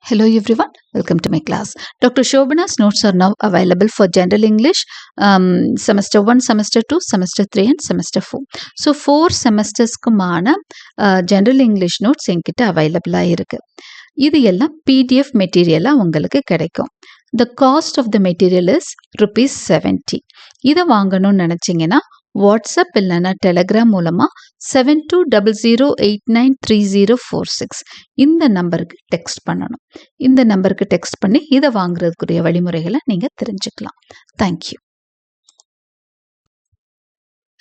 Hello everyone, welcome to my class. Dr. Shobana's notes are now available for General English, Semester 1, Semester 2, Semester 3 and Semester 4. So 4 semestersக்குமான General English notes என்கிட்ட அவைலபிளாக இருக்குது. இது எல்லாம் PDF மெட்டீரியலாக உங்களுக்கு கிடைக்கும். The cost of the material is ₹70. இதை வாங்கணும்னு நினச்சிங்கன்னா வாட்ஸ்அப் இல்லைன்னா டெலகிராம் மூலமாக 7200893046 இந்த நம்பருக்கு டெக்ஸ்ட் பண்ணணும். இந்த நம்பருக்கு டெக்ஸ்ட் பண்ணி இதை வாங்குறதுக்குரிய வழிமுறைகளை நீங்கள் தெரிஞ்சுக்கலாம். Thank you.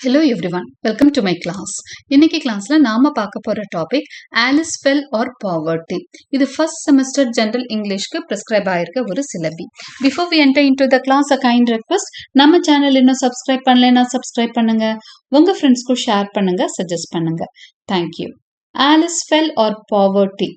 Hello everyone, welcome to my class. இன்னைக்கு கிளாஸில் நாம் பார்க்க போகிற topic Alice Fell or poverty. இது ஃபர்ஸ்ட் செமஸ்டர் ஜென்ரல் இங்கிலீஷ்க்கு ப்ரிஸ்கிரைப் ஆகிருக்க ஒரு syllabi. Before we enter into the class a kind request, நம்ம சேனல் இன்னும் சப்ஸ்கிரைப் பண்ணலைன்னா சப்ஸ்கிரைப் பண்ணுங்க, உங்கள் ஃப்ரெண்ட்ஸ்க்கும் ஷேர் பண்ணுங்க, சஜஸ்ட் பண்ணுங்க. Thank you. Alice Fell or poverty,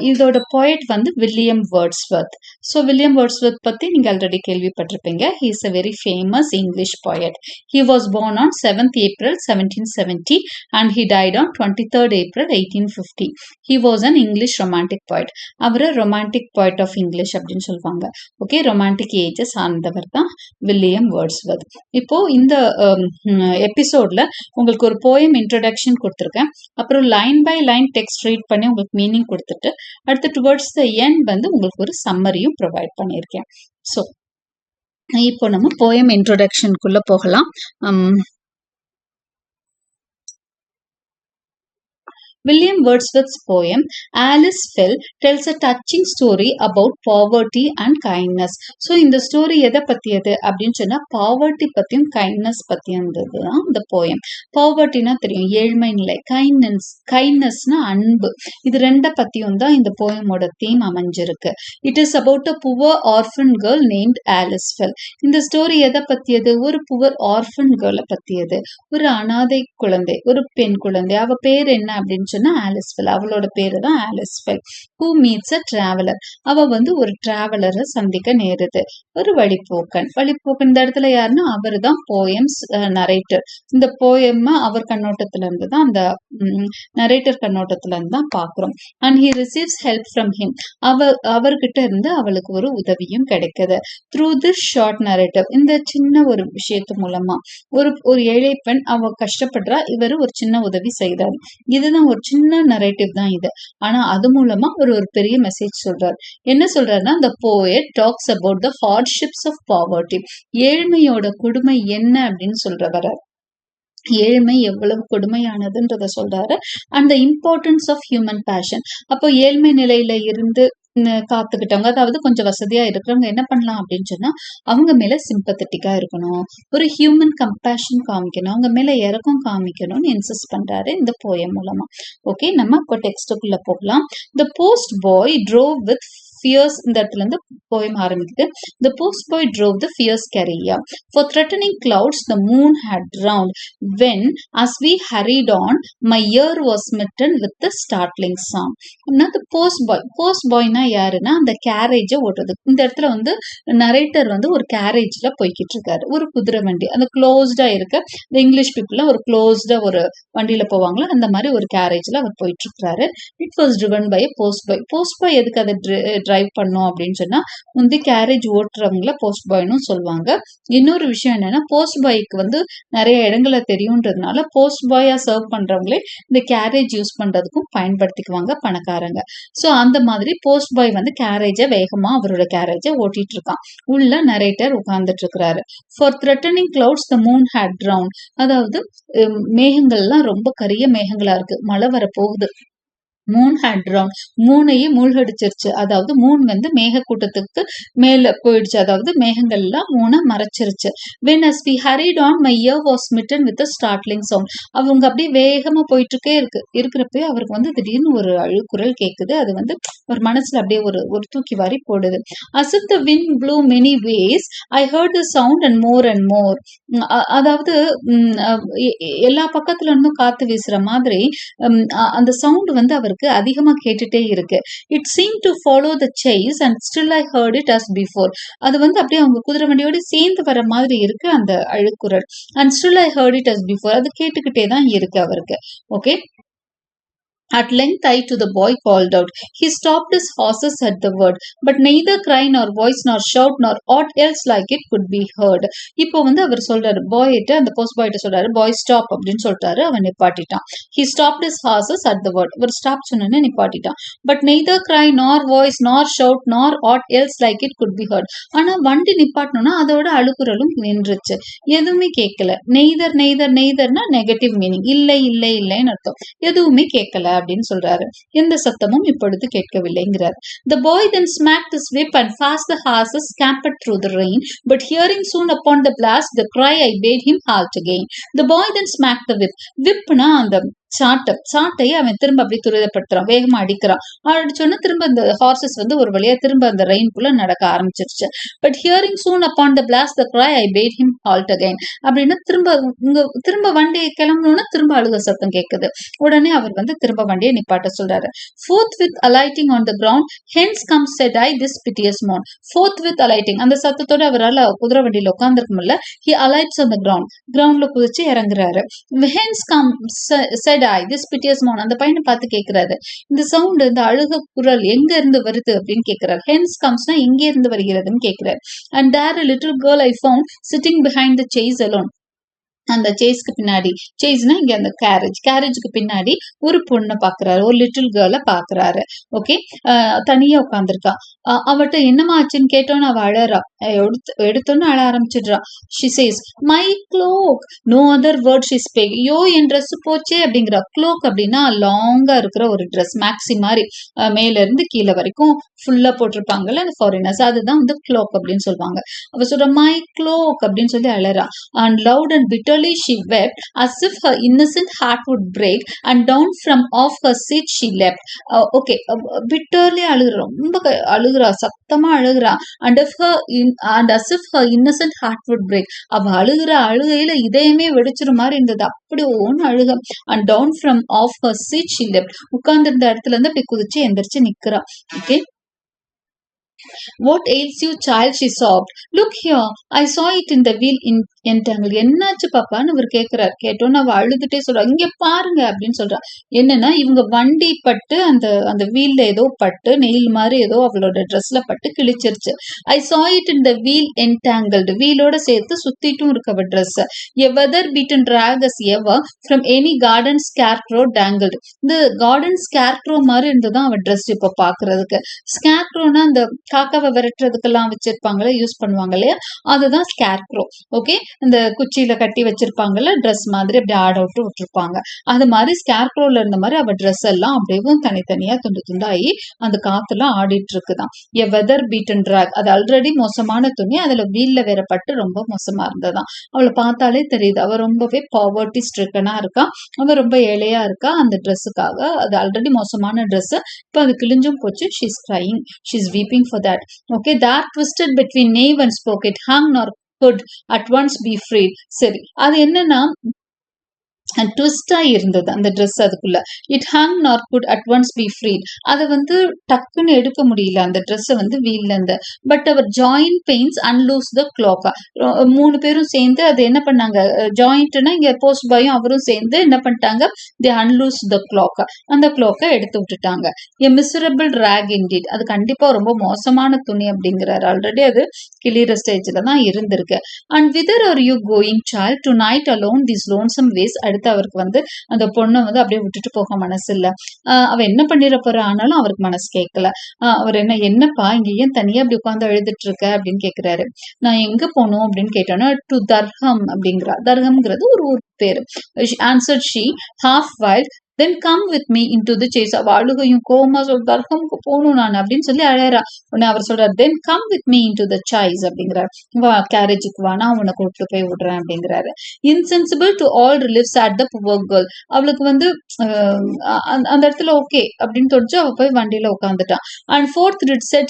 இதோட போயட் வந்து William Wordsworth. So William Wordsworth பற்றி நீங்கள் ஆல்ரெடி கேள்விப்பட்டிருப்பீங்க. He is a very famous English poet. He was born on 7th April 1770 and he died on 23rd April 1850. He was an English romantic poet. அவர் romantic poet of English அப்படின்னு சொல்லுவாங்க. Okay, romantic ages ஆனவர் தான் William Wordsworth. இப்போ இந்த எபிசோட்ல உங்களுக்கு ஒரு போயம் இன்ட்ரோடக்ஷன் கொடுத்துருக்கேன். அப்புறம் line by line text read பண்ணி உங்களுக்கு மீனிங் கொடுத்துட்டு அடுத்து டுவர்ட்ஸ் த எண்ட் வந்து உங்களுக்கு ஒரு சம்மரியும் ப்ரொவைட் பண்ணியிருக்கேன். ஸோ இப்போ நம்ம போயம் இன்ட்ரோடக்ஷனுக்குள்ள போகலாம். William Wordsworth's poem Alice Fell tells a touching story about poverty and kindness. So இந்த ஸ்டோரி எதை பற்றியது அப்படின்னு சொன்னால் பாவர்ட்டி பற்றியும் கைண்ட்னஸ் பற்றியும் தான் இந்த போயம். பாவர்ட்டினா தெரியும், ஏழ்மை நிலை. கைண்ட்னஸ்னா அன்பு. இது ரெண்டை பற்றியும் தான் இந்த போயமோட தீம் அமைஞ்சிருக்கு. It is about a poor orphan girl named Alice Fell. இந்த ஸ்டோரி எதை பற்றியது? ஒரு புவர் ஆர்ஃபன் கேர்ளை பற்றியது. ஒரு அனாதை குழந்தை, ஒரு பெண் குழந்தை. அவ பேர் என்ன அப்படின்னு ஆலிஸ் ஃபெல். அவளோட பேரு தான் Alice Fell. Who meets a traveller. அவ வந்து ஒரு டிராவலரை சந்திக்க நேருது. ஒரு வழிப்போக்கன். இந்த இடத்துல யாருன்னா அவர் தான் போயம்ஸ் நரேட்டர். இந்த போயம் அவர் கண்ணோட்டத்துல இருந்து தான், அந்த நரேட்டர் கண்ணோட்டத்துல இருந்து தான் பாக்குறோம். And he receives help from him. அவர்கிட்ட இருந்து அவளுக்கு ஒரு உதவியும் கிடைக்குது. த்ரூ திஸ் ஷார்ட் நரேட்டிவ், இந்த சின்ன ஒரு விஷயத்து மூலமா ஒரு ஏழை பெண் அவ கஷ்டப்படுறா, இவர் ஒரு சின்ன உதவி செய்தார். இதுதான் ஒரு சின்ன நரேட்டிவ் தான் இது. ஆனா அது மூலமா ஒரு பெரிய மெசேஜ் சொல்றாரு. என்ன சொல்றாருன்னா, the poet talks about the hardships of poverty. ஏழ்மையோட கொடுமை என்ன அப்படின்னு சொல்றவர, ஏழ்மை எவ்வளவு கொடுமையானதுன்றத சொல்றாரு. And the importance of human passion. அப்போ ஏழ்மை நிலையில இருந்து காத்துக்கிட்டவங்க, அதாவது கொஞ்சம் வசதியா இருக்கிறவங்க என்ன பண்ணலாம் அப்படின்னு சொன்னா, அவங்க மேல சிம்பத்தட்டிக்கா இருக்கணும், ஒரு ஹியூமன் கம்பேஷன் காமிக்கணும், அவங்க மேல இறக்கம் காமிக்கணும்னு இன்சிஸ்ட் பண்றாரு இந்த போயம் மூலமா. ஓகே, நம்ம இப்போ டெக்ஸ்டுக்குள்ள போகலாம். The post bye drove with fierce, இந்த இடத்துல இருந்து போயம் ஆரம்பிக்குது. The post boy drove the fierce carrier. For threatening clouds the moon had drowned. When, as we hurried on, my ear was smitten with the startling sound. the post boyனா யாருன்னா அந்த கேரேஜை ஓட்டுறது. இந்த இடத்துல வந்து நரேட்டர் வந்து ஒரு கேரேஜ்ல போய்கிட்டு இருக்காரு, ஒரு குதிரை வண்டி. அந்த க்ளோஸ்டா இருக்க, இந்த இங்கிலீஷ் பீப்புள்லாம் ஒரு க்ளோஸ்டா ஒரு வண்டியில போவாங்களா, அந்த மாதிரி ஒரு கேரேஜ்ல அவர் போயிட்டு இருக்காரு. It was driven by post boy. Post boy எதுக்கு அதை டிரைவ் பண்ணும் அப்படின்னு சொன்னா, முந்தி கேரேஜ் ஓட்டுறவங்கள போஸ்ட் பாய்னு சொல்லுவாங்க. இன்னொரு விஷயம் என்னன்னா, போஸ்ட் பாய்க்கு வந்து நிறைய இடங்களை தெரியும்ன்றதுனால போஸ்ட் பாயா சர்வ் பண்றவங்களே இந்த கேரேஜ் யூஸ் பண்றதுக்கும் பயன்படுத்திக்குவாங்க பணக்காரங்க. ஸோ அந்த மாதிரி போஸ்ட் பாய் வந்து கேரேஜை வேகமா அவரோட கேரேஜை ஓட்டிட்டு இருக்கான். உள்ள நரேட்டர் உட்கார்ந்துட்டு இருக்கிறாரு. Far threatening clouds the moon had drowned. அதாவது மேகங்கள்லாம் ரொம்ப கரிய மேகங்களா இருக்கு, மழை வர போகுது. மூன் ஹேட் ட்ரவுண்ட், மூனையே மூழ்கடிச்சிருச்சு. அதாவது மூன் வந்து மேக கூட்டத்துக்கு மேல போயிடுச்சு, அதாவது மேகங்கள்லாம் மூனை மறைச்சிருச்சு. when as we hurried on my ear was smitten with a startling sound. அவங்க அப்படியே வேகமா போயிட்டு இருக்கிறப்ப அவருக்கு வந்து திடீர்னு ஒரு அழுக்குரல் கேட்குது. அது வந்து ஒரு மனசுல அப்படியே ஒரு தூக்கி வாரி போடுது. as if the wind blew many ways I heard the sound and more. அதாவது எல்லா பக்கத்துல இருந்தும் காத்து வீசுற மாதிரி அந்த சவுண்ட் வந்து அவருக்கு அதிகமா கேட்டுட்டே இருக்கு. It seem to follow the chase and still I heard it as before. அது வந்து அப்படியே அவங்க குதிரை வண்டியோட சேர்ந்து வர மாதிரி இருக்கு அந்த அழுக்குரல். And still I heard it as before, அது கேட்டுக்கிட்டே தான் இருக்கு அவருக்கு. Okay, At length I to the boy called out. He stopped his horses at the word, but neither cry nor voice nor shout nor aught else like it could be heard. இப்போ வந்து அவர் சொல்றாரு பாய்கிட்ட, அந்த post பாய்கிட்ட சொல்றாரு, பாய் stop அப்படின்னு சொல்லிட்டாரு. அவன் நிப்பாட்டிட்டான். He stopped his horses at the word. அவர் ஸ்டாப் சொன்னோன்னே நிப்பாட்டிட்டான். But neither cry nor voice nor shout nor aught else like it could be heard. ஆனா வண்டி நிப்பாட்டணும்னா அதோட அழுகுறலும் நின்றுச்சு. எதுவுமே கேட்கல. நெய்தர் நெய்தர் நெய்தர்னா நெகட்டிவ் மீனிங், இல்லை இல்லை இல்லைன்னு அர்த்தம். எதுவுமே கேட்கல அப்படின்னு சொல்றாரு. எந்த சத்தமும் இப்பொழுது கேட்கவில்லைங்கிறார். The boy then smacked his whip and fast the horses scampered through the rain, but hearing soon upon the blast the cry I bade him halt again. The boy then smacked the whip. whipனா அந்த சாட்டை அவன் திரும்ப அப்படி துரிதப்படுத்துறான், வேகமா அடிக்கிறான். அடிச்சோன்னா திரும்ப அந்த horses வந்து ஒரு வழியா திரும்ப அந்த ரெயின்குள்ள நடக்க ஆரம்பிச்சிருச்சு. But hearing soon upon the blast the cry I bade him halt again. அப்படின்னா திரும்ப வண்டியை கிளம்பணும்னா திரும்ப அழுக சத்தம் கேட்குது. உடனே அவர் வந்து திரும்ப வண்டியை நிப்பாட்ட சொல்றாரு. Forthwith alighting on the ground hence come said I this piteous moan. Forthwith alighting, அந்த சத்தத்தோட அவரால் குதிரை வண்டியில உட்கார்ந்துருக்க முடியல. ஹி அலைட்ஸ் ஆன் த கிரவுண்ட்ல குதிச்சு இறங்குறாரு. Hence come said this piteous moan. அந்த பையனை பார்த்து கேட்கிறாரு, இந்த சவுண்ட், இந்த அழுக குரல் எங்க இருந்து வருது அப்படின்னு கேட்கிறாரு. hence comes-னா எங்கே இருந்து வருகிறதுன்னு கேட்கிறாரு. and there a little girl I found sitting behind the chaise alone. அந்த சேஸ்க்கு பின்னாடி, சேஸ்னா இங்க அந்த கேரேஜுக்கு பின்னாடி ஒரு பொண்ணை பாக்குறாரு, ஒரு லிட்டில் கேர்ளை பாக்குறாரு. ஓகே, தனியா உட்காந்துருக்கா. அவட்ட என்னமா ஆச்சுன்னு கேட்டோன்னு அவ அழறா. எடுத்தோன்னு அழ ஆரம்பிச்சிடுறா. She says my cloak. No other word she spake. யோ என் ட்ரெஸ் போச்சே அப்படிங்கிறா. க்ளோக் அப்படின்னா லாங்கா இருக்கிற ஒரு ட்ரெஸ், மேக்ஸி மாதிரி மேல இருந்து கீழே வரைக்கும் ஃபுல்லா போட்டிருப்பாங்கல்ல அந்த ஃபாரினர்ஸ், அதுதான் வந்து க்ளோக் அப்படின்னு சொல்லுவாங்க. அவ சொல்ற மை க்ளோக் அப்படின்னு சொல்லி அழறா. And loud and bitterly she wept as if her innocent heart would break, and down from off her seat she leapt. Okay, bitterly அழுகுறா, ரொம்ப அழுகுறா, சத்தமா அழுகுறா. and as if her innocent heart would break. அவ அழுகுற அழுகையில இதயமே வெடிச்சிரு மாதிரி இருந்தது. அப்படி ஒன்னு அழுக. and down from off her seat she leapt. உட்கார்ந்து இருந்த இடத்துல இருந்து அப்படி குதிச்சு எந்திரிச்சு நிக்கிறா. Okay, what ails you child, she sobbed. look here, I saw it in the wheel entangled. என்னாச்சு பாப்பான்னு இவர் கேட்கிறார். கேட்டோன்னு அவ அழுதுட்டே சொல்றா, இங்க பாருங்க அப்படின்னு சொல்றா. என்னன்னா இவங்க வண்டி பட்டு அந்த வீல்ல ஏதோ பட்டு நெயில் மாதிரி ஏதோ அவளோட ட்ரெஸ்ல பட்டு கிழிச்சிருச்சு. I saw it in the wheel entangled. வீலோட சேர்த்து சுத்திட்டும் இருக்க அவ dress. a weather beaten drag as ever from any garden scarecrow dangled. இந்த கார்டன் ஸ்கேர்க்ரோ மாதிரி இருந்துதான் அவ ட்ரெஸ் இப்ப பாக்குறதுக்கு. ஸ்கேர்க்ரோனா அந்த காக்காவை விரட்டுறதுக்கெல்லாம் வச்சிருப்பாங்கல்ல, யூஸ் பண்ணுவாங்க இல்லையா, அதுதான் ஸ்கேர்க்ரோ. ஓகே, இந்த குச்சியில கட்டி வச்சிருப்பாங்கல்ல ட்ரெஸ் மாதிரி, அப்படி ஆட விட்டு விட்டுருப்பாங்க. அது மாதிரி ஸ்கேர்க்ரோல இருந்த மாதிரி அவ ட்ரெஸ் எல்லாம் அப்படியே தனித்தனியா துண்டு துண்டாயி அந்த காத்துல ஆடிட்டு இருக்குதான். எ வெதர் பீட்டன் டிராக், அது ஆல்ரெடி மோசமான துணி, அதுல வீல்ல வேற பட்டு ரொம்ப மோசமா இருந்ததான். அவளை பார்த்தாலே தெரியுது அவ ரொம்பவே பாவர்ட்டி ஸ்ட்ரிக்கனா இருக்கா, அவ ரொம்ப ஏழையா இருக்கா. அந்த ட்ரெஸ்ஸுக்காக, அது ஆல்ரெடி மோசமான ட்ரெஸ், இப்ப அது கிழிஞ்சும் போச்சு. She's crying, she's weeping for that. Okay, that twisted between knave and spoke, it hung nor could at once be freed. சரி, அது என்னன்னா ட்விஸ்டா இருந்தது அந்த ட்ரெஸ். அதுக்குள்ள it hang nor could at once be freed. அதை வந்து டக்குன்னு எடுக்க முடியல அந்த ட்ரெஸ்ஸை வந்து வீல்ல இருந்து. பட் அவர் joint pains unloose the cloak. 3 பேரும் சேர்ந்து அது என்ன பண்ணாங்க, ஜாயிண்ட்னா இங்க போஸ்ட் பாயும் அவரும் சேர்ந்து என்ன பண்ணிட்டாங்க, தி அன்லூஸ் த கிளாக். அந்த கிளாக்கை எடுத்து விட்டுட்டாங்க. எ மிசரபிள் ரேக் இன்டீட், அது கண்டிப்பா ரொம்ப மோசமான துணி அப்படிங்கிறாரு. ஆல்ரெடி அது கிளியர் ஸ்டேஜ்ல தான் இருந்திருக்கு. And whither are you going child tonight alone this lonesome ways. அடுத்து அவருக்கு வந்து அந்த பொண்ணை வந்து அப்படியே விட்டுட்டு போக மனசு இல்ல. அவ என்ன பண்ணிட போற, ஆனாலும் அவருக்கு மனசு கேட்கல. அவர் என்னப்பா இங்க ஏன் தனியா அப்படி உட்காந்து எழுதிட்டு இருக்க அப்படின்னு கேக்குறாரு. நான் எங்க போனோம் அப்படின்னு கேட்டோன்னா டு தர்ஹம் அப்படிங்கிறா. தர்ஹம்ங்கிறது ஒரு ஊர் பேரு. Answered she half wild, then come with me into the chase. அவ அழுகையும் கோமா சொல், தர்ஹம்க்கு போகணும் நான் அப்படின்னு சொல்லி அழறா. உடனே அவர் சொல்றாரு, then come with me into the chase அப்படிங்கிறார். வா கேரேஜுக்கு வா, நான் உன்னை கூப்பிட்டு போய் விடுறேன் அப்படிங்கிறாரு. insensible to all reliefs at the poor girl. அவளுக்கு வந்து அந்த இடத்துல ஓகே அப்படின்னு தோணுச்சு. அவ போய் வண்டியில உட்காந்துட்டான். and fourth did said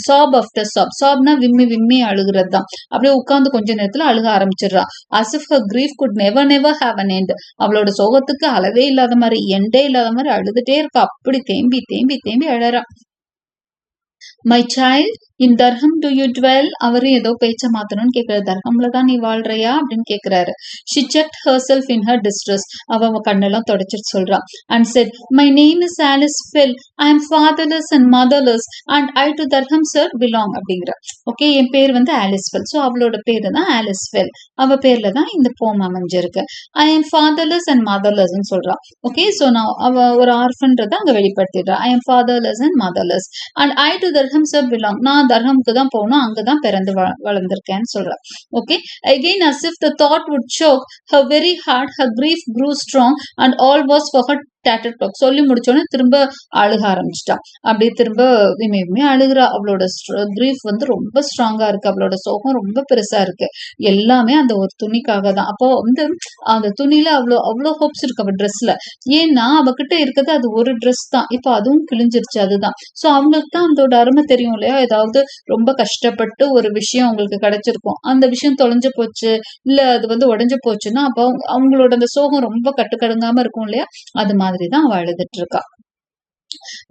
sob after sob. sobனா விம்மி விம்மி அழுகிறது தான். அப்படியே உட்கார்ந்து கொஞ்ச நேரத்துல அழுக ஆரம்பிச்சிடுறா. as if her grief could never have an end. அவளோட சோகத்துக்கு அளவே இல்லாத மாதிரி, எண்டே இல்லாத மாதிரி அழுதுட்டே இருக்கா. அப்படி தேம்பி தேம்பி தேம்பி அழறா. My child in Durham do you dwell. அவரு ஏதோ பேச்ச மாத்தணும்னு கேக்குறாரு. தர்ஹம்ல தான் நீ வாழ்றியா அப்படின்னு கேக்குறாரு. She checked herself in her distress. அவ கண்ணெல்லாம் தொடச்சிட்டு சொல்றா. And said my name is Alice Fell. I am fatherless and motherless and I to Durham sir belong அப்படிங்கிற. ஓகே, என் பேர் வந்து ஆலிஸ் ஃபெல். ஸோ அவளோட பேரு தான் ஆலிஸ் ஃபெல். அவ பேர்ல தான் இந்த போம் அமைஞ்சிருக்கு. ஐ எம் ஃபாதர்லெஸ் அண்ட் மதர்லெஸ்ன்னு சொல்றா. ஓகே, ஸோ நான் அவ ஒரு ஆர்ஃபன்றதை அங்க வெளிப்படுத்திடுறா. I am fatherless and motherless and I to Durham sir belong. நான் தர்ஹம்க்கு தான் போகணும், அங்கதான் பிறந்து வளர்ந்திருக்கேன்னு சொல்றா. Okay, again as if the thought would choke her very heart, her grief grew strong and all was for her tattered cloak. சொல்லி முடிச்சோடனே திரும்ப அழுக ஆரம்பிச்சிட்டா. அப்படியே திரும்ப இனிமே அழுகுறா. அவளோட கிரீஃப் வந்து ரொம்ப ஸ்ட்ராங்கா இருக்கு. அவளோட சோகம் ரொம்ப பெருசா இருக்கு. எல்லாமே அந்த ஒரு துணிக்காக தான். அப்போ வந்து அந்த துணியில அவ்வளோ ஹோப்ஸ் இருக்கு அவ ட்ரெஸ்ல. ஏன்னா அவகிட்ட இருக்கிறது அது ஒரு ட்ரெஸ் தான். இப்போ அதுவும் கிழிஞ்சிருச்சு. அதுதான். ஸோ அவங்களுக்கு தான் அதோட அருமை தெரியும் இல்லையா? ஏதாவது ரொம்ப கஷ்டப்பட்டு ஒரு விஷயம் அவங்களுக்கு கிடைச்சிருக்கும், அந்த விஷயம் தொலைஞ்சு போச்சு, இல்ல அது வந்து உடைஞ்சு போச்சுன்னா அப்போ அவங்களோட அந்த சோகம் ரொம்ப கட்டுக்கடுங்காம இருக்கும் இல்லையா? அது மாதிரிதான் அவ அழுதுட்டு இருக்கா.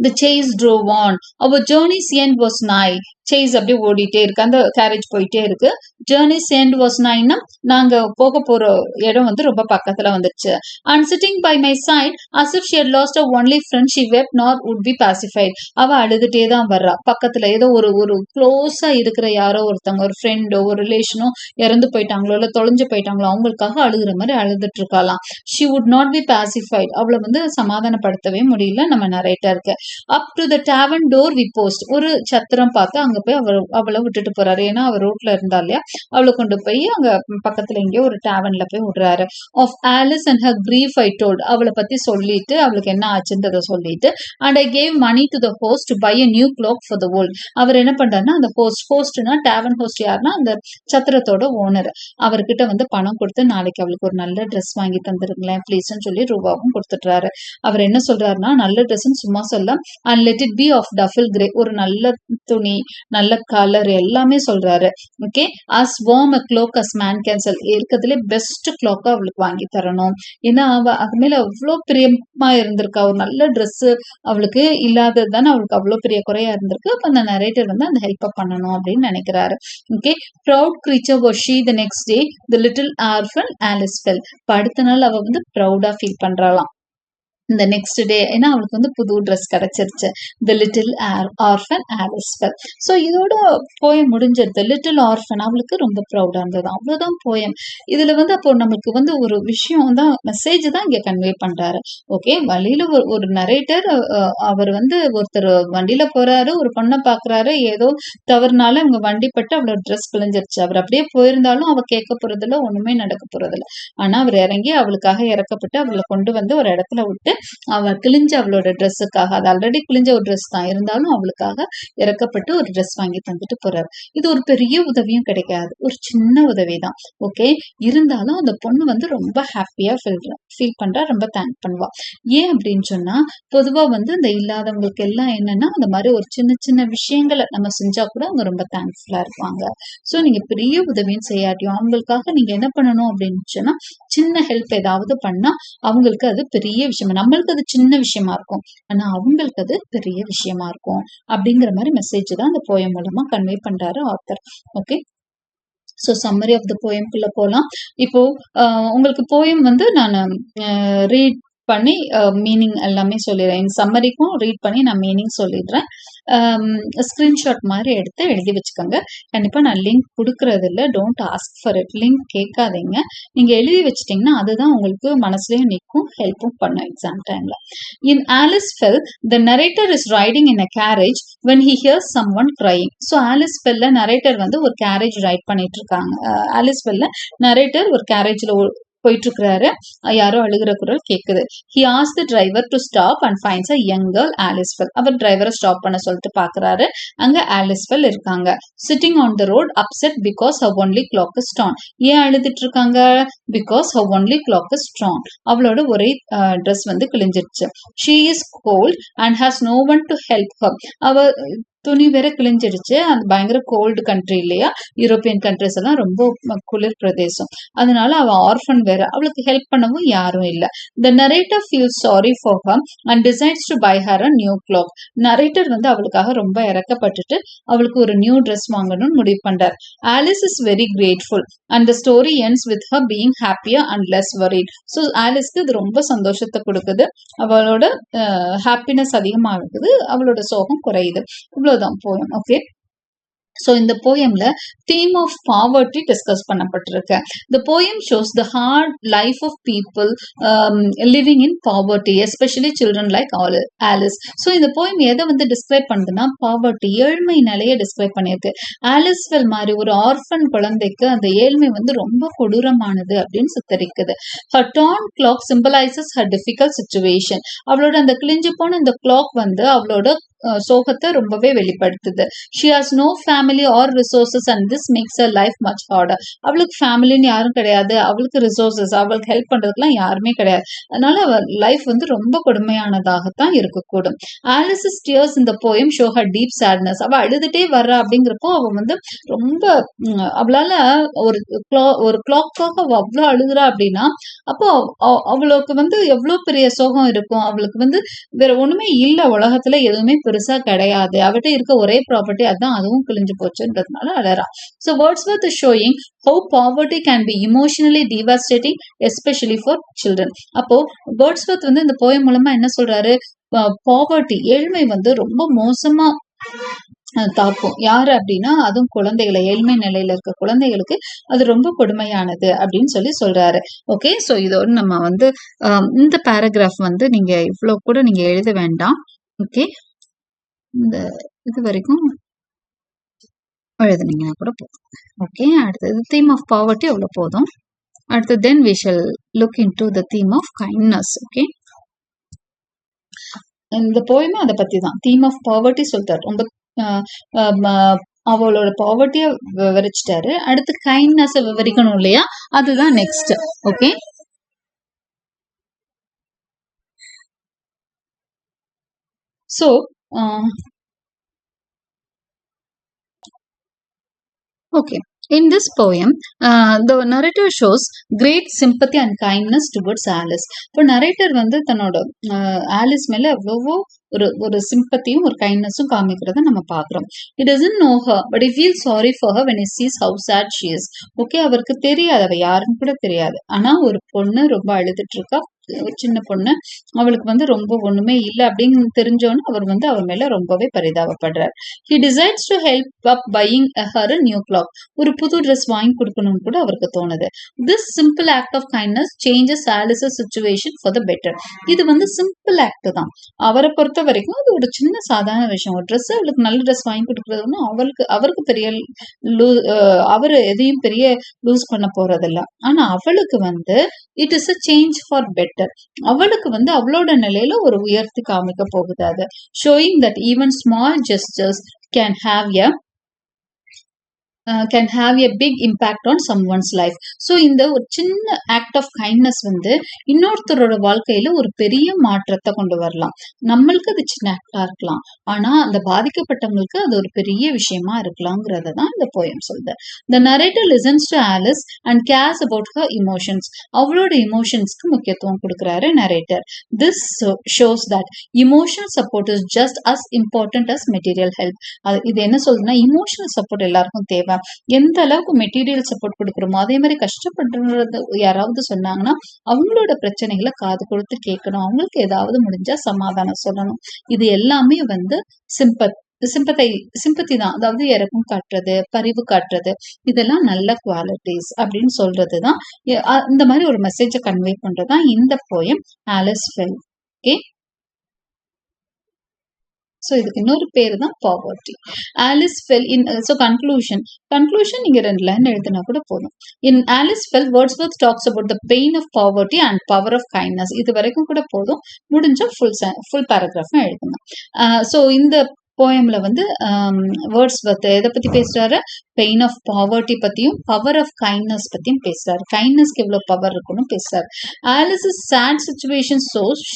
The chase drove on. Our journey's end was nigh. Chase அப்படியே ஓடிட்டே இருக்கு. அந்த கேரேஜ் போயிட்டே இருக்கு. ஜேர்னிஸ் எண்ட் வாஸ் நைன்னா நாங்க போக போற இடம் வந்து ரொம்ப பக்கத்துல வந்துச்சு. And sitting by my side as if she had lost her only friend, she wept nor would be pacified. அவ அழுதுட்டே தான் வர்றா. பக்கத்துல ஏதோ ஒரு க்ளோஸா இருக்கிற யாரோ ஒருத்தவங்க, ஒரு ஃப்ரெண்டோ ஒரு ரிலேஷனோ இறந்து போயிட்டாங்களோ இல்ல தொலைஞ்சு போயிட்டாங்களோ அவங்களுக்காக அழுகுற மாதிரி அழுதுட்டு இருக்காளாம். she would not be pacified. அவளை வந்து சமாதானப்படுத்தவே முடியல நம்ம நரேட்டருக்கு. up to the tavern door we post. ஒரு சத்திரம் பார்த்து அங்க போய் அவளை விட்டுட்டு போறாரு. ஏன்னா அவர் ரோட்ல இருந்தா இல்லையா, அவளை கொண்டு போய் அங்க பக்கத்துல எங்கேயோ ஒரு டேவன்ல போய் விடுறாரு. Of Alice and her grief I told. அவளை பத்தி சொல்லிட்டு அவளுக்கு என்ன ஆச்சுன்றத சொல்லிட்டு and I gave money to the host to buy a new cloak for the world. அவர் என்ன பண்றாருன்னா அந்த ஹோஸ்ட்னா டேவன் ஹோஸ்ட் யாருன்னா அந்த சத்திரத்தோட ஓனர். அவர்கிட்ட வந்து பணம் கொடுத்து நாளைக்கு அவளுக்கு ஒரு நல்ல ட்ரெஸ் வாங்கி தந்துருங்களேன் ப்ளீஸ்ன்னு சொல்லி ரூபாவும் கொடுத்துட்றாரு. அவர் என்ன சொல்றாருன்னா நல்ல ட்ரெஸ்ன்னு சும்மா சொல்ல and let it be of duffil grey. ஒரு நல்ல துணி, நல்ல கலர் எல்லாமே சொல்றாரு. Okay, as warm a cloak as man can sell. இருக்கிறதுலே பெஸ்ட் க்ளோக்கா அவளுக்கு வாங்கி தரணும். ஏன்னா அவ அது மேல அவ்வளோ பிரியமா இருந்திருக்கா. ஒரு நல்ல ட்ரெஸ் அவளுக்கு இல்லாதது தானே அவளுக்கு அவ்வளோ பெரிய குறையா இருந்திருக்கு. அப்ப அந்த நரேட்டர் வந்து அந்த ஹெல்ப் பண்ணணும் அப்படின்னு நினைக்கிறாரு. Okay, proud creature was she the next day the little orphan Alice Fell. அடுத்த நாள் அவ வந்து ப்ரௌடா ஃபீல் பண்றாளாம். இந்த நெக்ஸ்ட் டே ஏன்னா அவளுக்கு வந்து புது ட்ரெஸ் கிடைச்சிருச்சு. The little orphan Alice Fell. So இதோட போயம் முடிஞ்சிருது. லிட்டில் ஆர்ஃபன் அவளுக்கு ரொம்ப ப்ரௌடா இருந்தது. அவ்வளவுதான் போயம். இதுல வந்து அப்போ நமக்கு வந்து ஒரு விஷயம் தான், மெசேஜ் தான் இங்க கன்வே பண்றாரு. ஓகே, வழியில ஒரு நரேட்டர் அவர் வந்து ஒருத்தர் வண்டியில போறாரு, ஒரு பொண்ணை பாக்குறாரு, ஏதோ தவறுனால அவங்க வண்டி பட்டு அவளோட ட்ரெஸ் கிழிஞ்சிருச்சு. அவர் அப்படியே போயிருந்தாலும் அவ கேட்க போறதில்ல, ஒண்ணுமே நடக்க போறதில்ல. ஆனா அவர் இறங்கி அவளுக்காக இறக்கப்பட்டு அவளை கொண்டு வந்து ஒரு இடத்துல விட்டு அவ கிழிஞ்ச அவளோட ட்ரெஸ்ஸுக்காக, அது ஆல்ரெடி கிழிஞ்ச ஒரு ட்ரெஸ் தான் இருந்தாலும் அவளுக்காக இறக்கப்பட்டு ஒரு ட்ரெஸ் வாங்கி தந்துட்டு போறாரு. இது ஒரு பெரிய உதவியும் கிடைக்காது, ஒரு சின்ன உதவி தான். ஓகே, இருந்தாலும் அந்த பொண்ணு வந்து ரொம்ப ஹாப்பியா ஃபீல் பண்றா, ரொம்ப தேங்க் பண்ணுவா. ஏன் அப்படின்னு சொன்னா பொதுவா வந்து இந்த இல்லாதவங்களுக்கு எல்லாம் என்னன்னா அந்த மாதிரி ஒரு சின்ன சின்ன விஷயங்களை நம்ம செஞ்சா கூட அவங்க ரொம்ப தேங்க்ஃபுல்லா இருப்பாங்க. ஸோ நீங்க பெரிய உதவியும் செய்யாட்டியும் அவங்களுக்காக நீங்க என்ன பண்ணணும் அப்படின்னு சொன்னா சின்ன ஹெல்ப் ஏதாவது பண்ணா அவங்களுக்கு அது பெரிய விஷயம். நம்மளுக்கு அது சின்ன விஷயமா இருக்கும், ஆனா அவங்களுக்கு அது பெரிய விஷயமா இருக்கும். அப்படிங்கிற மாதிரி மெசேஜ் தான் அந்த போயம் மூலமா கன்வே பண்றாரு author. Okay, so summary of the போயம்குள்ள போகலாம். இப்போ உங்களுக்கு போயம் வந்து நான் ரீட் பண்ணி மீனிங் எல்லாமே சொல்லிடுறேன். சம்மரிக்கும் ரீட் பண்ணி நான் மீனிங் சொல்லிடுறேன். ஸ்கிரீன்ஷாட் மாதிரி எடுத்து எழுதி வச்சுக்கோங்க. கண்டிப்பா நான் லிங்க் கொடுக்கறது இல்லை, don't ask for it. Link கேட்காதீங்க, நீங்க எழுதி வச்சிட்டீங்கன்னா அதுதான் உங்களுக்கு மனசுலயும் நிற்கும், ஹெல்ப்பும் பண்ணும் எக்ஸாம் டைம்ல. In Alice Fell, the narrator is riding in a carriage when he hears someone crying. So Alice Fell narrator வந்து ஒரு கேரேஜ் ரைட் பண்ணிட்டு இருக்காங்க. Alice Fell narrator ஒரு கேரேஜ்ல போயிட்டு இருக்கிறாரு. யாரோ அழுகிற குரல் கேக்குது. He asked the driver to stop and finds a young girl, Alice Fell. அவர் டிரைவரை ஸ்டாப் பண்ண சொல்லிட்டு பாக்குறாரு. அங்க Alice Fell இருக்காங்க. Sitting on the road, upset because her only clock is torn. ஏன் அழுதுட்டு இருக்காங்க? Because her only clock is torn. அவளோட ஒரே ட்ரெஸ் வந்து கிழிஞ்சிருச்சு. She is cold and has no one to help her. அவ துணி வேற கிழிஞ்சிடுச்சு. அது பயங்கர கோல்டு கண்ட்ரி இல்லையா? யூரோப்பியன் கண்ட்ரிஸ் எல்லாம் ரொம்ப குளிர் பிரதேசம். அதனால அவ ஆர்ஃபன் வேற. அவளுக்கு ஹெல்ப் பண்ணவும் யாரும் இல்ல. The narrator feels sorry for her and decides to buy her a new cloak. Narrator வந்து அவளுக்காக ரொம்ப இறக்கப்பட்டுட்டு அவளுக்கு ஒரு நியூ ட்ரெஸ் வாங்கணும்னு முடிவு பண்றார். Alice is very grateful and the story ends with her being happier and less worried. So ஆலிஸ்க்கு இது ரொம்ப சந்தோஷத்தை கொடுக்குது. அவளோட ஹாப்பினஸ் அதிகமாகுது, அவளோட சோகம் குறையுது. இவ்வளவுதான் போயம். ஓகே. ஸோ இந்த போயம்ல தீம் ஆஃப் பாவர்ட்டி டிஸ்கஸ் பண்ணப்பட்டிருக்கு. The poem shows the hard life of people living in poverty, especially children like Alice. So இந்த போயம் எதை வந்து டிஸ்கிரைப் பண்ணுதுன்னா பாவர்ட்டி, ஏழ்மை நிலையை டிஸ்கிரைப் பண்ணியிருக்கு. ஆலிஸ்வெல் மாதிரி ஒரு ஆர்ஃபன் குழந்தைக்கு அந்த ஏழ்மை வந்து ரொம்ப கொடூரமானது அப்படின்னு சித்தரிக்குது. Her torn clock symbolizes her difficult situation. அவளோட அந்த கிழிஞ்சு போன இந்த கிளாக் வந்து அவளோட சோகத்தை ரொம்பவே வெளிப்படுத்துது. She has no family or resources and this makes her life much harder. அவளுக்கு ஃபேமிலின்னு யாரும் கிடையாது, அவளுக்கு ரிசோர்சஸ், அவளுக்கு ஹெல்ப் பண்றதுக்குலாம் யாருமே கிடையாது. அதனால அவள் லைஃப் வந்து ரொம்ப கொடுமையானதாகத்தான் இருக்கக்கூடும். ஆலிசஸ் டியர்ஸ் இந்த poem show her deep sadness. அவள் அழுதுட்டே வர்றா அப்படிங்கிறப்போ அவள் வந்து ரொம்ப அவளால ஒரு கிளாக்காக அவள் அவ்வளோ அழுகுறா அப்படின்னா அப்போ அவளுக்கு வந்து எவ்வளோ பெரிய சோகம் இருக்கும். அவளுக்கு வந்து வேற ஒண்ணுமே இல்லை, உலகத்துல எதுவுமே பெருசா கிடையாது, அவட்ட இருக்க ஒரே ப்ராப்பர்ட்டி அதான், அதுவும் கிழிஞ்சு போச்சுன்றதுனால அழறா. So Wordsworth is showing how poverty can be emotionally devastating especially for children. அப்போ வேர்ட்ஸ்வொர்த் வந்து இந்த போயம் மூலமா என்ன சொல்றாரு? பாவர்ட்டி, ஏழ்மை வந்து ரொம்ப மோசமா தாக்கும். யாரு அப்படின்னா அதுவும் குழந்தைகளை, ஏழ்மை நிலையில இருக்க குழந்தைகளுக்கு அது ரொம்ப கொடுமையானது அப்படின்னு சொல்லி சொல்றாரு. ஓகே. ஸோ இதோடு நம்ம வந்து இந்த பேராகிராஃப் வந்து நீங்க இவ்வளோ கூட நீங்க எழுத வேண்டாம். ஓகே. இந்த இது வரைக்கும் எழுதுனீங்கன்னா கூட போதும். ஓகே. அடுத்தது தீம் ஆஃப் பாவர்ட்டி அவ்வளோ போதும். அடுத்து then we shall look into the theme of kindness. Okay. இந்த போயமே அதை பத்தி தான். தீம் ஆஃப் பாவர்ட்டி சொல்லிட்டாரு. ரொம்ப அவளோட பாவர்ட்டிய விவரிச்சிட்டாரு. அடுத்து கைண்ட்னஸ் விவரிக்கணும் இல்லையா? அதுதான் next. Okay. So okay. In this poem, the narrator shows great sympathy and kindness towards Alice. இப்போ narrator வந்து தன்னோட ஆலிஸ் மேல எவ்வளவோ ஒரு சிம்பத்தியும் ஒரு கைண்ட்னஸும் காமிக்கிறத நம்ம பார்க்குறோம். He doesn't know her, but he feels sorry for her when he sees how sad she is. Okay. அவருக்கு தெரியாது, அவ யாருன்னு கூட தெரியாது. ஆனா ஒரு பொண்ணு ரொம்ப அழுதுட்டு இருக்கா, ஒரு சின்ன பொண்ணு, அவளுக்கு வந்து ரொம்ப ஒண்ணுமே இல்லை அப்படின்னு தெரிஞ்சோன்னு அவர் வந்து அவர் மேல ரொம்பவே பரிதாபப்படுறார். He decides to help up buying her a new clock. ஒரு புது ட்ரெஸ் வாங்கி கொடுக்கணும்னு கூட அவருக்கு தோணுது. This simple act of kindness changes Alice's situation for the better. இது வந்து சிம்பிள் ஆக்ட் தான். அவரை பொறுத்த வரைக்கும் அது ஒரு சின்ன சாதாரண விஷயம். ஒரு ட்ரெஸ், அவளுக்கு நல்ல ட்ரெஸ் வாங்கி கொடுக்கறது ஒன்றும் அவருக்கு பெரிய அவரு எதையும் பெரிய லூஸ் பண்ண போறதில்ல. ஆனா அவளுக்கு வந்து it is a change for better. அவளுக்கு வந்து அவளோட நிலையில ஒரு உயர்த்தி காமிக்க போகுது. அது showing that even small gestures can have a big impact on someone's life. So இந்த ஒரு சின்ன ஆக்ட் ஆஃப் கைண்ட்னஸ் வந்து இன்னொருத்தரோட வாழ்க்கையில ஒரு பெரிய மாற்றத்தை கொண்டு வரலாம். நம்மளுக்கு அது சின்ன ஆக்டா இருக்கலாம், ஆனா அந்த பாதிக்கப்பட்டவங்களுக்கு அது ஒரு பெரிய விஷயமா இருக்கலாங்கிறத தான் இந்த போயம் சொல்லுது. The narrator listens to Alice and cares about her emotions. அவளோட இமோஷன்ஸ்க்கு முக்கியத்துவம் கொடுக்குறாரு narrator. This shows that emotional support is just as important as material help. இது என்ன சொல்லுதுன்னா, இமோஷனல் சப்போர்ட் எல்லாருக்கும் தேவை. எந்த அளவுக்கு மெட்டீரியல் சப்போர்ட் கொடுக்குறோமோ அதே மாதிரி கஷ்டப்படுறது யாராவது சொன்னாங்கன்னா அவங்களோட பிரச்சனைகளை காது கொடுத்து கேட்கணும், அவங்களுக்கு ஏதாவது முடிஞ்சா சமாதானம் சொல்லணும். இது எல்லாமே வந்து சிம்பத்தி தான். அதாவது இறக்கம் காட்டுறது, பரிவு காட்டுறது, இதெல்லாம் நல்ல குவாலிட்டிஸ் அப்படின்னு சொல்றதுதான். இந்த மாதிரி ஒரு மெசேஜை கன்வே பண்றதுதான் இந்த poem Alice Fell. Okay. So இதுக்கு இன்னொரு பேரு தான் poverty. Alice Fell in conclusion நீங்க 2 லைன் எழுதினா கூட போதும். In Alice Fell Wordsworth talks about the pain of poverty and power of kindness. இது வரைக்கும் கூட போதும். முடிஞ்சா ஃபுல் பேராகிராஃபும் எழுதுங்க. ஸோ இந்த போயம்ல வந்து வேர்ட்ஸ்வர்த் எதை பத்தி பேசுறாரு? பெயின் ஆஃப் பாவர்ட்டி பத்தியும் பவர் ஆஃப் கைண்ட்னஸ் பத்தியும் பேசுறாரு. கைண்ட்னஸ்க்கு எவ்வளவு பவர் இருக்குன்னு பேசுறாரு. Alice's sad situation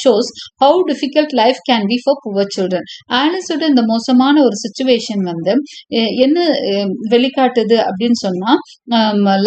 shows how difficult life can be for poor children. ஆலிஸோட இந்த மோசமான ஒரு சுச்சுவேஷன் வந்து என்ன வெளிக்காட்டுது அப்படின்னு சொன்னா,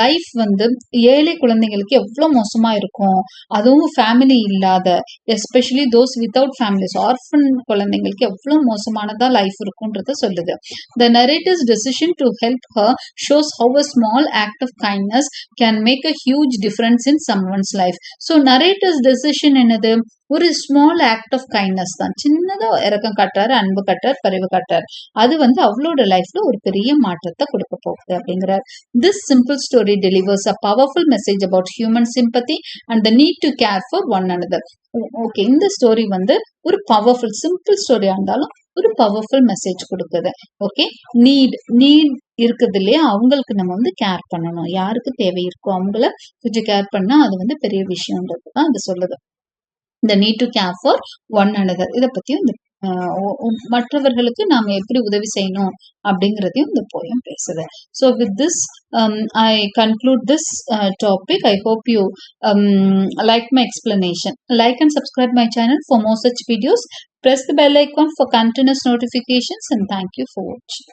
லைஃப் வந்து ஏழை குழந்தைங்களுக்கு எவ்வளவு மோசமா இருக்கும், அதுவும் ஃபேமிலி இல்லாத, especially those without families, orphan குழந்தைங்களுக்கு எவ்வளவு மோசமானதா லைஃப் இருக்குன்றத சொல்லுது. The narrator's decision to help her shows how a small act of kindness can make a huge difference in someone's life. So narrator's decision என்னது? ஒரு small act of kindness தான். சின்னதா இறக்கம் காட்டுறாரு, அன்பு காட்டுறாரு, பரிவு காட்டுறாரு. அது வந்து அவளோட லைஃப்ல ஒரு பெரிய மாற்றத்தை கொடுக்க போகுது அப்படிங்கிறார். This simple story delivers a powerful message about human sympathy and the need to care for one another. Okay, இந்த ஸ்டோரி வந்து ஒரு பவர்ஃபுல் சிம்பிள் ஸ்டோரியா இருந்தாலும் ஒரு பவர்ஃபுல் மெசேஜ் கொடுக்குது. ஓகே, நீட் இருக்குது இல்லையா, அவங்களுக்கு நம்ம வந்து கேர் பண்ணணும். யாருக்கு தேவை இருக்கோ அவங்கள கொஞ்சம் கேர் பண்ணா அது வந்து பெரிய விஷயம்ன்றது தான் அது சொல்லுது. இந்த need to care for one another, இதை பத்தியும் இந்த மற்றவர்களுக்கு நாம எப்படி உதவி செய்யணும் அப்படிங்கிறதையும் இந்த போயம் பேசுது. So with this I conclude this topic. I hope you like my explanation. Like and subscribe my channel for more such videos. Press the bell icon for continuous notifications, and thank you for watching.